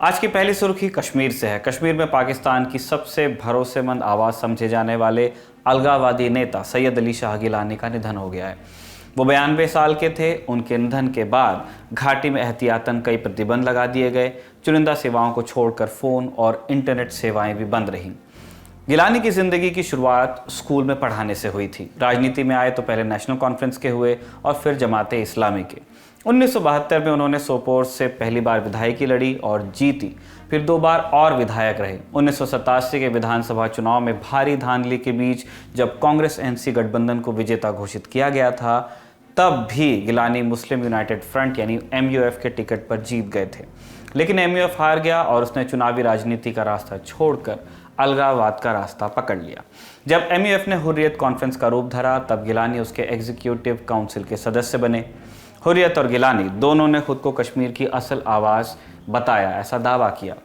आज की पहली सुर्खी कश्मीर से है। कश्मीर में पाकिस्तान की सबसे भरोसेमंद आवाज़ समझे जाने वाले अलगाववादी नेता सैयद अली शाह गिलानी का निधन हो गया है। वो 92 साल के थे। उनके निधन के बाद घाटी में एहतियातन कई प्रतिबंध लगा दिए गए। चुनिंदा सेवाओं को छोड़कर फ़ोन और इंटरनेट सेवाएं भी बंद रहीं। गिलानी की ज़िंदगी की शुरुआत स्कूल में पढ़ाने से हुई थी। राजनीति में आए तो पहले नेशनल कॉन्फ्रेंस के हुए और फिर जमाते इस्लामी के। 1972 में उन्होंने सोपोर से पहली बार विधायकी लड़ी और जीती। फिर 2 बार और विधायक रहे। 1987 के विधानसभा चुनाव में भारी धांधली के बीच जब कांग्रेस एनसी गठबंधन को विजेता घोषित किया गया था, तब भी गिलानी मुस्लिम यूनाइटेड फ्रंट यानी MUF के टिकट पर जीत गए थे। लेकिन MUF हार गया और उसने चुनावी राजनीति का रास्ता छोड़कर अलगाववाद का रास्ता पकड़ लिया। जब MUF ने हुर्रियत कॉन्फ्रेंस का रूप धरा, तब गिलानी उसके एग्जीक्यूटिव काउंसिल के सदस्य बने। हुर्रियत और गिलानी दोनों ने खुद को कश्मीर की असल आवाज़ बताया, ऐसा दावा किया।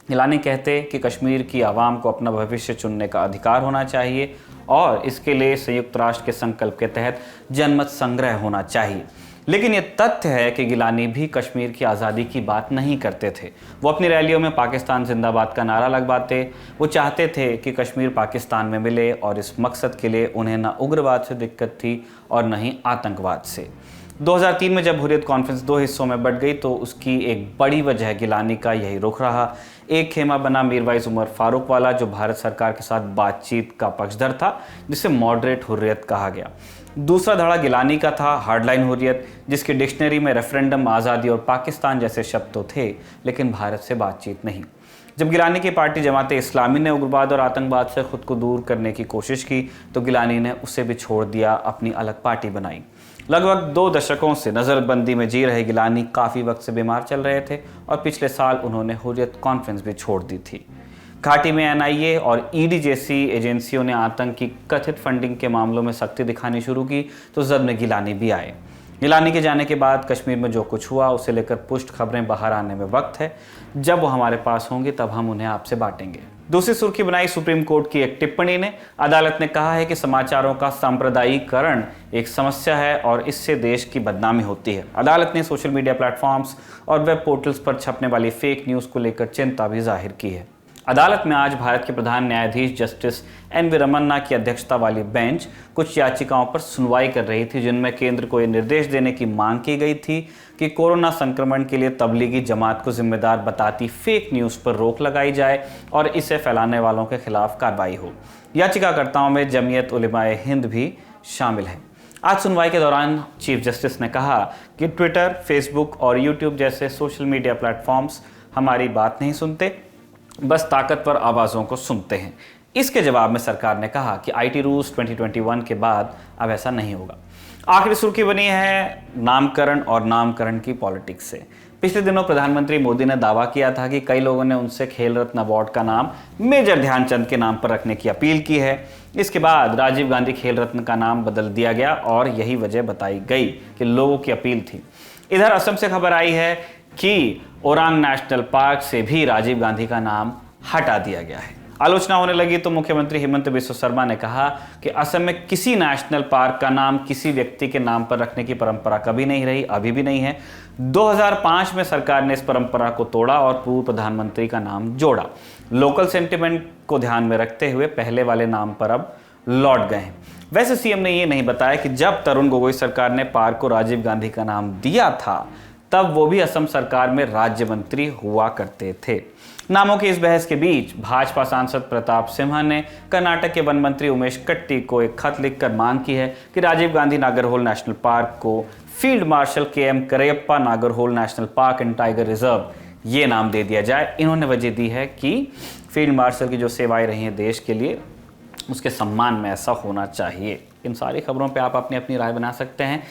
गिलानी कहते कि कश्मीर की आवाम को अपना भविष्य चुनने का अधिकार होना चाहिए और इसके लिए संयुक्त राष्ट्र के संकल्प के तहत जनमत संग्रह होना चाहिए। लेकिन ये तथ्य है कि गिलानी भी कश्मीर की आज़ादी की बात नहीं करते थे। वो अपनी रैलियों में पाकिस्तान जिंदाबाद का नारा लगवाते। वो चाहते थे कि कश्मीर पाकिस्तान में मिले और इस मकसद के लिए उन्हें न उग्रवाद से दिक्कत थी और न ही आतंकवाद से। 2003 में जब हुर्रियत कॉन्फ्रेंस 2 हिस्सों में बट गई तो उसकी एक बड़ी वजह गिलानी का यही रुख रहा। एक खेमा बना मीरवाइज उमर फारूक वाला, जो भारत सरकार के साथ बातचीत का पक्षधर था, जिसे मॉडरेट हुर्रियत कहा गया। दूसरा धड़ा गिलानी का था, हार्डलाइन हुर्रियत, जिसकी डिक्शनरी में रेफरेंडम, आज़ादी और पाकिस्तान जैसे शब्द तो थे, लेकिन भारत से बातचीत नहीं। जब गिलानी की पार्टी जमाते इस्लामी ने उग्रवाद और आतंकवाद से खुद को दूर करने की कोशिश की, तो गिलानी ने उसे भी छोड़ दिया, अपनी अलग पार्टी बनाई। लगभग 2 दशकों से नज़रबंदी में जी रहे गिलानी काफ़ी वक्त से बीमार चल रहे थे और पिछले साल उन्होंने हुर्रियत कॉन्फ्रेंस भी छोड़ दी थी। घाटी में NIA और ED जैसी एजेंसियों ने आतंक की कथित फंडिंग के मामलों में सख्ती दिखानी शुरू की, तो जद में गिलानी भी आए। गिलानी के जाने के बाद कश्मीर में जो कुछ हुआ उसे लेकर पुष्ट खबरें बाहर आने में वक्त है। जब वो हमारे पास होंगी तब हम उन्हें आपसे बांटेंगे। दूसरी सुर्खी बनाई सुप्रीम कोर्ट की एक टिप्पणी ने। अदालत ने कहा है कि समाचारों का सांप्रदायिकरण एक समस्या है और इससे देश की बदनामी होती है। अदालत ने सोशल मीडिया प्लेटफॉर्म्स और वेब पोर्टल्स पर छपने वाली फेक न्यूज़ को लेकर चिंता भी जाहिर की है। अदालत में आज भारत के प्रधान न्यायाधीश जस्टिस NV रमन्ना की अध्यक्षता वाली बेंच कुछ याचिकाओं पर सुनवाई कर रही थी, जिनमें केंद्र को यह निर्देश देने की मांग की गई थी कि कोरोना संक्रमण के लिए तबलीगी जमात को जिम्मेदार बताती फेक न्यूज़ पर रोक लगाई जाए और इसे फैलाने वालों के खिलाफ कार्रवाई हो। याचिकाकर्ताओं में जमीयत उलेमाए हिंद भी शामिल है। आज सुनवाई के दौरान चीफ जस्टिस ने कहा कि ट्विटर, फेसबुक और यूट्यूब जैसे सोशल मीडिया प्लेटफॉर्म्स हमारी बात नहीं सुनते, बस ताकतवर आवाज़ों को सुनते हैं। इसके जवाब में सरकार ने कहा कि IT रूल्स 2021 के बाद अब ऐसा नहीं होगा। आखिरी सुर्खी बनी है नामकरण और नामकरण की पॉलिटिक्स से। पिछले दिनों प्रधानमंत्री मोदी ने दावा किया था कि कई लोगों ने उनसे खेल रत्न अवार्ड का नाम मेजर ध्यानचंद के नाम पर रखने की अपील की है। इसके बाद राजीव गांधी खेल रत्न का नाम बदल दिया गया और यही वजह बताई गई कि लोगों की अपील थी। इधर असम से खबर आई है कि ओरांग नेशनल पार्क से भी राजीव गांधी का नाम हटा दिया गया है। आलोचना होने लगी तो मुख्यमंत्री हेमंत बिस्वा शर्मा ने कहा कि असम में किसी नेशनल पार्क का नाम किसी व्यक्ति के नाम पर रखने की परंपरा कभी नहीं रही, अभी भी नहीं है। 2005 में सरकार ने इस परंपरा को तोड़ा और पूर्व प्रधानमंत्री का नाम जोड़ा। लोकल सेंटिमेंट को ध्यान में रखते हुए पहले वाले नाम पर अब लौट गए हैं। वैसे सीएम ने यह नहीं बताया कि जब तरुण गोगोई सरकार ने पार्क को राजीव गांधी का नाम दिया था, तब वो भी असम सरकार में राज्य मंत्री हुआ करते थे। नामों की इस बहस के बीच भाजपा सांसद प्रताप सिम्हा ने कर्नाटक के वन मंत्री उमेश कट्टी को एक खत लिखकर मांग की है कि राजीव गांधी नागरहोल नेशनल पार्क को field marshal KM Cariappa Nagarhole national park and tiger reserve ये नाम दे दिया जाए। इन्होंने वजह दी है कि फील्ड मार्शल की जो सेवाएं रही हैं देश के लिए, उसके सम्मान में ऐसा होना चाहिए। इन सारी खबरों पर आप अपनी अपनी राय बना सकते हैं।